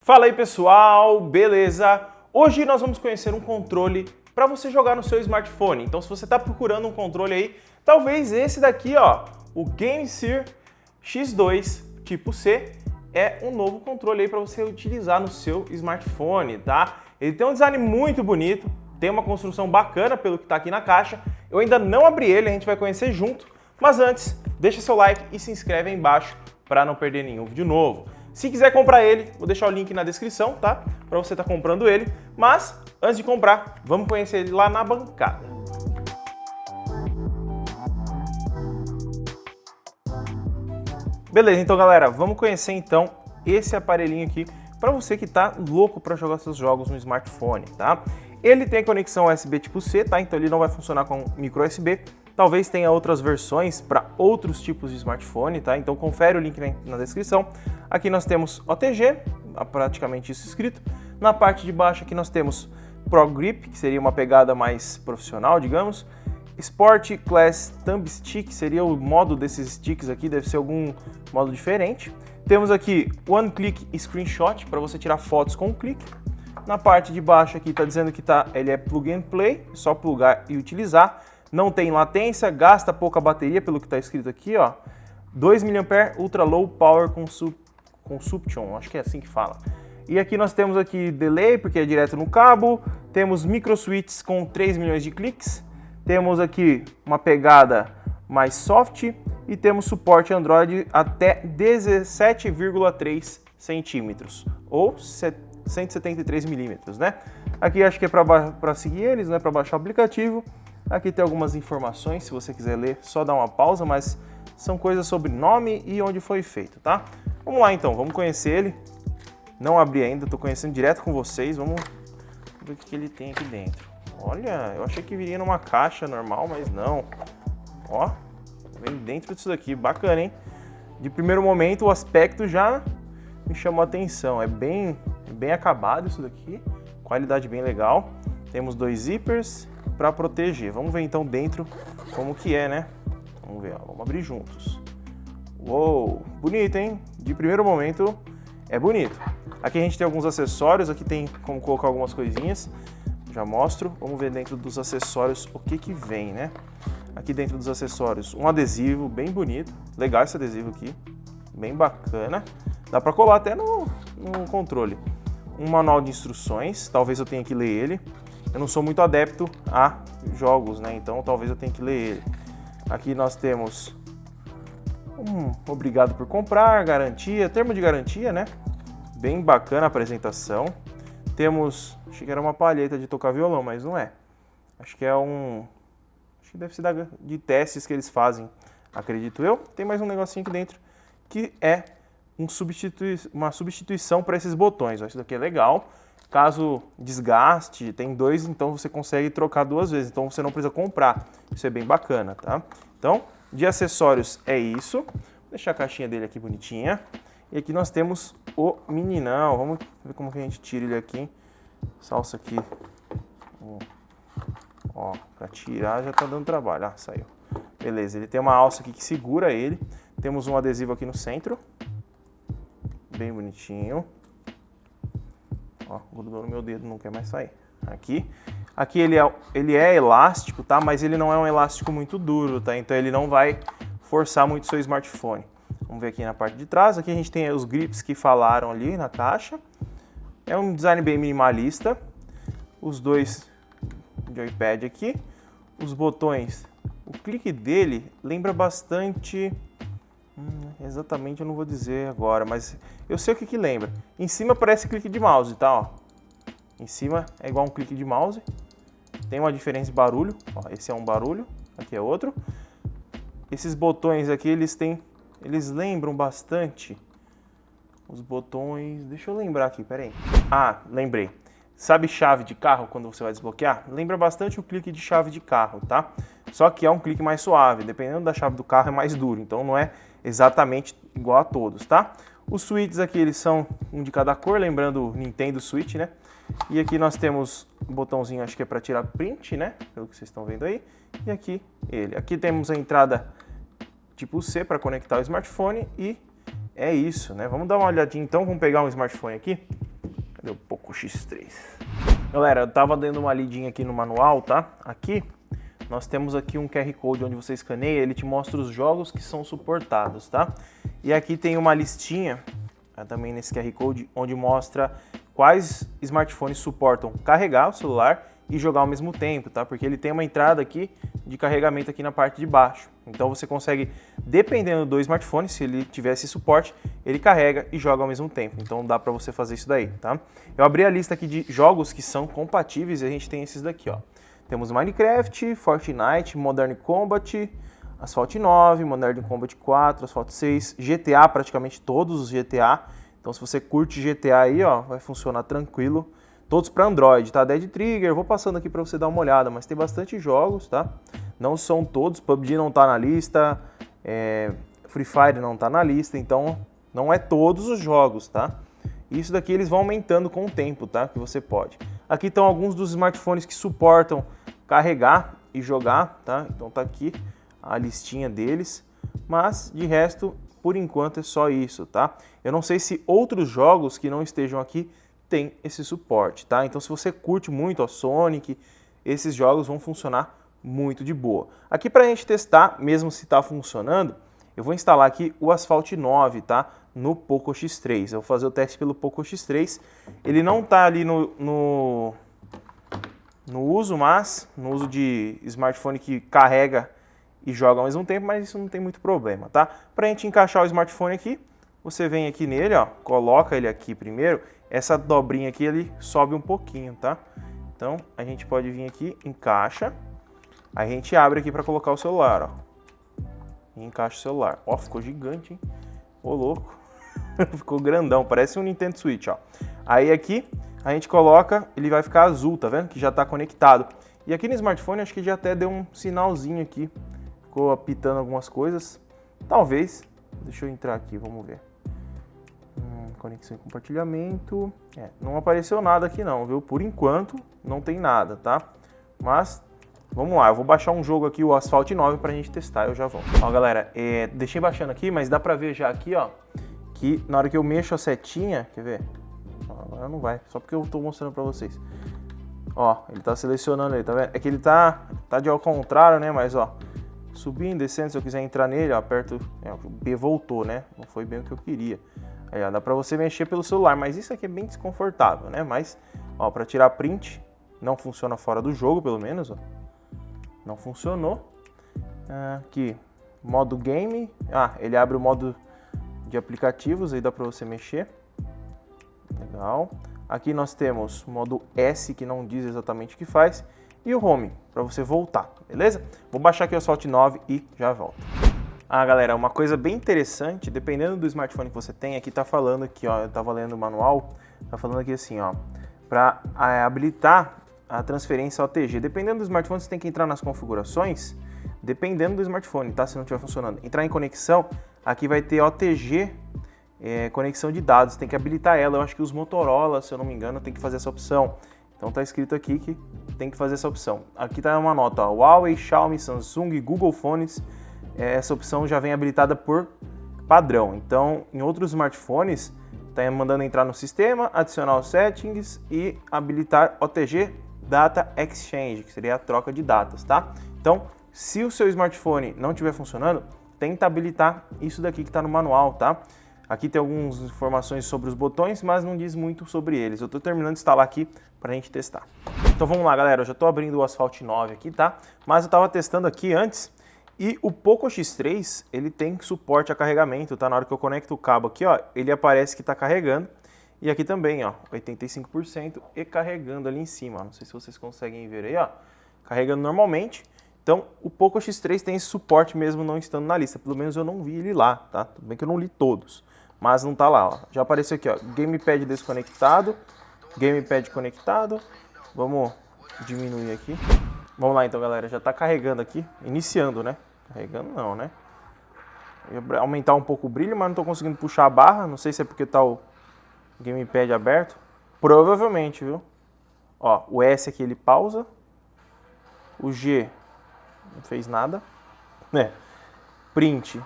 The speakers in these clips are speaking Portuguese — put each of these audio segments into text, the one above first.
Fala aí pessoal, beleza? Hoje nós vamos conhecer um controle para você jogar no seu smartphone. Então se você está procurando um controle aí, talvez esse daqui, ó, o GameSear X2 tipo C, é um novo controle aí para você utilizar no seu smartphone, tá? Ele tem um design muito bonito, tem uma construção bacana pelo que está aqui na caixa. Eu ainda não abri ele, a gente vai conhecer junto, mas antes, deixa seu like e se inscreve aí embaixo para não perder nenhum vídeo novo. Se quiser comprar ele, vou deixar o link na descrição, tá? Para você estar comprando ele. Mas, antes de comprar, vamos conhecer ele lá na bancada. Beleza, então galera, vamos conhecer então esse aparelhinho aqui para você que tá louco para jogar seus jogos no smartphone, tá? Ele tem conexão USB tipo C, tá? Então ele não vai funcionar com micro USB. Talvez tenha outras versões para outros tipos de smartphone, tá? Então confere o link na descrição. Aqui nós temos OTG, praticamente isso escrito. Na parte de baixo aqui nós temos Pro Grip, que seria uma pegada mais profissional, digamos. Sport Class Thumb Stick, seria o modo desses sticks aqui, deve ser algum modo diferente. Temos aqui One Click Screenshot, para você tirar fotos com um clique. Na parte de baixo aqui está dizendo que ele é plug and play, só plugar e utilizar. Não tem latência, gasta pouca bateria, pelo que está escrito aqui, ó. 2 mAh Ultra Low Power Consumption, acho que é assim que fala. E aqui nós temos aqui delay, porque é direto no cabo. Temos micro switches com 3 milhões de cliques. Temos aqui uma pegada mais soft. E temos suporte Android até 17,3 centímetros, ou 173 milímetros, né? Aqui acho que é para seguir eles, né? Para baixar o aplicativo. Aqui tem algumas informações, se você quiser ler, só dá uma pausa, mas são coisas sobre nome e onde foi feito, tá? Vamos lá então, vamos conhecer ele. Não abri ainda, tô conhecendo direto com vocês, vamos ver o que ele tem aqui dentro. Olha, eu achei que viria numa caixa normal, mas não. Ó, vem dentro disso daqui, bacana, hein? De primeiro momento o aspecto já me chamou a atenção, é bem acabado isso daqui, qualidade bem legal. Temos 2 zippers para proteger. Vamos ver então dentro como que é, né? Vamos ver, ó, vamos abrir juntos. Uou, bonito, hein? De primeiro momento é bonito. Aqui a gente tem alguns acessórios, aqui tem como colocar algumas coisinhas. Já mostro. Vamos ver dentro dos acessórios o que vem, né? Aqui dentro dos acessórios um adesivo bem bonito. Legal esse adesivo aqui, bem bacana. Dá para colar até no controle. Um manual de instruções, talvez eu tenha que ler ele. Eu não sou muito adepto a jogos, né? Então talvez eu tenha que ler ele. Aqui nós temos obrigado por comprar, garantia, termo de garantia, né? Bem bacana a apresentação. Temos, achei que era uma palheta de tocar violão, mas não é. Acho que acho que deve ser de testes que eles fazem, acredito eu. Tem mais um negocinho aqui dentro que é uma substituição para esses botões. Isso daqui é legal. Caso desgaste, tem 2, então você consegue trocar 2 vezes, então você não precisa comprar. Isso é bem bacana, tá? Então, de acessórios é isso. Vou deixar a caixinha dele aqui bonitinha. E aqui nós temos o meninão. Vamos ver como que a gente tira ele aqui. Essa alça aqui, ó, para tirar já tá dando trabalho. Ah, saiu. Beleza, ele tem uma alça aqui que segura ele. Temos um adesivo aqui no centro. Bem bonitinho. Ó, grudou no meu dedo, não quer mais sair. Aqui ele é elástico, tá? Mas ele não é um elástico muito duro, tá? Então ele não vai forçar muito o seu smartphone. Vamos ver aqui na parte de trás. Aqui a gente tem os grips que falaram ali na caixa. É um design bem minimalista. Os 2 joypad aqui. Os botões. O clique dele lembra bastante... exatamente eu não vou dizer agora, mas eu sei o que lembra. Em cima parece clique de mouse, tá? Ó. Em cima é igual um clique de mouse. Tem uma diferença de barulho. Ó, esse é um barulho, aqui é outro. Esses botões aqui, eles lembram bastante os botões... Deixa eu lembrar aqui, peraí. Ah, lembrei. Sabe chave de carro quando você vai desbloquear? Lembra bastante o clique de chave de carro, tá? Só que é um clique mais suave, dependendo da chave do carro é mais duro, então não é exatamente igual a todos, tá? Os switches aqui, eles são um de cada cor, lembrando o Nintendo Switch, né? E aqui nós temos um botãozinho, acho que é para tirar print, né? Pelo que vocês estão vendo aí. E aqui ele. Aqui temos a entrada tipo C para conectar o smartphone e é isso, né? Vamos dar uma olhadinha então, vamos pegar um smartphone aqui. Cadê o Poco X3? Galera, eu tava dando uma lidinha aqui no manual, tá? Aqui, nós temos aqui um QR Code onde você escaneia, ele te mostra os jogos que são suportados, tá? E aqui tem uma listinha, também nesse QR Code, onde mostra quais smartphones suportam carregar o celular e jogar ao mesmo tempo, tá? Porque ele tem uma entrada aqui de carregamento aqui na parte de baixo. Então você consegue, dependendo do smartphone, se ele tiver esse suporte, ele carrega e joga ao mesmo tempo. Então dá para você fazer isso daí, tá? Eu abri a lista aqui de jogos que são compatíveis e a gente tem esses daqui, ó. Temos Minecraft, Fortnite, Modern Combat, Asphalt 9, Modern Combat 4, Asphalt 6, GTA, praticamente todos os GTA. Então se você curte GTA aí, ó, vai funcionar tranquilo. Todos para Android, tá? Dead Trigger, vou passando aqui para você dar uma olhada, mas tem bastante jogos, tá? Não são todos, PUBG não tá na lista, Free Fire não tá na lista, então não é todos os jogos, tá? Isso daqui eles vão aumentando com o tempo, tá? Que você pode. Aqui estão alguns dos smartphones que suportam carregar e jogar, tá? Então tá aqui a listinha deles, mas de resto, por enquanto é só isso, tá? Eu não sei se outros jogos que não estejam aqui tem esse suporte, tá? Então se você curte muito a Sonic, esses jogos vão funcionar muito de boa. Aqui para a gente testar, mesmo se está funcionando, eu vou instalar aqui o Asphalt 9, tá? No Poco X3. Eu vou fazer o teste pelo Poco X3. Ele não está ali no uso, mas no uso de smartphone que carrega e joga ao mesmo tempo, mas isso não tem muito problema, tá? Para a gente encaixar o smartphone aqui, você vem aqui nele, ó, coloca ele aqui primeiro. Essa dobrinha aqui, ele sobe um pouquinho, tá? Então, a gente pode vir aqui, encaixa. Aí a gente abre aqui para colocar o celular, ó. E encaixa o celular. Ó, ficou gigante, hein? Ô, louco. Ficou grandão, parece um Nintendo Switch, ó. Aí aqui, a gente coloca, ele vai ficar azul, tá vendo? Que já tá conectado. E aqui no smartphone, acho que já até deu um sinalzinho aqui. Ficou apitando algumas coisas. Talvez. Deixa eu entrar aqui, vamos ver. Conexão e compartilhamento. Não apareceu nada aqui não, viu? Por enquanto, não tem nada, tá? Mas, vamos lá. Eu vou baixar um jogo aqui, o Asphalt 9, pra gente testar. Eu já volto. Ó, galera, deixei baixando aqui, mas dá pra ver já aqui, ó, que na hora que eu mexo a setinha, quer ver? Agora não vai, só porque eu tô mostrando pra vocês. Ó, ele tá selecionando aí, tá vendo? É que ele tá de ao contrário, né? Mas, ó, subindo, descendo, se eu quiser entrar nele, ó, aperto... o B voltou, né? Não foi bem o que eu queria. Aí, ó, dá pra você mexer pelo celular, mas isso aqui é bem desconfortável, né? Mas, ó, pra tirar print, não funciona fora do jogo, pelo menos, ó. Não funcionou. Aqui, modo game. Ele abre o modo de aplicativos, aí dá pra você mexer. Legal. Aqui nós temos o modo S, que não diz exatamente o que faz. E o home, pra você voltar, beleza? Vou baixar aqui o Asphalt 9 e já volto. Galera, uma coisa bem interessante, dependendo do smartphone que você tem, aqui tá falando aqui, ó, eu tava lendo o manual, tá falando aqui assim, ó, para habilitar a transferência OTG. Dependendo do smartphone, você tem que entrar nas configurações, dependendo do smartphone, tá? Se não estiver funcionando. Entrar em conexão, aqui vai ter OTG, conexão de dados, tem que habilitar ela. Eu acho que os Motorola, se eu não me engano, tem que fazer essa opção. Então tá escrito aqui que tem que fazer essa opção. Aqui tá uma nota, ó, Huawei, Xiaomi, Samsung, Google Phones. Essa opção já vem habilitada por padrão. Então, em outros smartphones, está mandando entrar no sistema, adicionar os settings e habilitar OTG Data Exchange, que seria a troca de datas, tá? Então, se o seu smartphone não estiver funcionando, tenta habilitar isso daqui que está no manual, tá? Aqui tem algumas informações sobre os botões, mas não diz muito sobre eles. Eu estou terminando de instalar aqui para a gente testar. Então vamos lá, galera. Eu já estou abrindo o Asphalt 9 aqui, tá? Mas eu estava testando aqui antes. E o Poco X3, ele tem suporte a carregamento, tá? Na hora que eu conecto o cabo aqui, ó, ele aparece que tá carregando. E aqui também, ó, 85% e carregando ali em cima. Não sei se vocês conseguem ver aí, ó, carregando normalmente. Então, o Poco X3 tem esse suporte mesmo não estando na lista. Pelo menos eu não vi ele lá, tá? Tudo bem que eu não li todos, mas não tá lá, ó. Já apareceu aqui, ó, Gamepad desconectado, Gamepad conectado. Vamos diminuir aqui. Vamos lá então, galera, já tá carregando aqui, iniciando, né? Carregando não, né? Eu ia aumentar um pouco o brilho, mas não tô conseguindo puxar a barra. Não sei se é porque tá o Gamepad aberto. Provavelmente, viu? Ó, o S aqui ele pausa. O G não fez nada. Print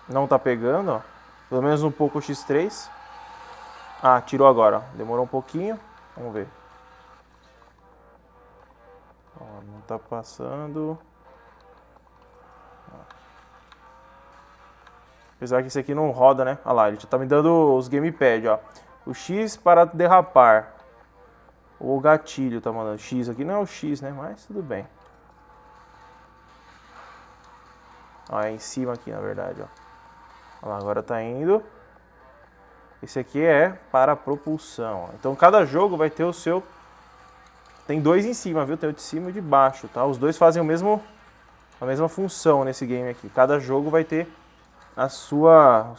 não tá pegando, ó. Pelo menos no Poco X3. Ah, tirou agora, ó. Demorou um pouquinho. Vamos ver. Ó, não tá passando. Apesar que esse aqui não roda, né? Olha lá, ele já tá me dando os gamepad, ó. O X para derrapar. O gatilho tá mandando. X aqui não é o X, né? Mas tudo bem. Ó, é em cima aqui, na verdade, ó. Olha lá, agora tá indo. Esse aqui é para propulsão. Então cada jogo vai ter o seu... Tem dois em cima, viu? Tem o de cima e o de baixo, tá? Os dois fazem a mesma função nesse game aqui. Cada jogo vai ter o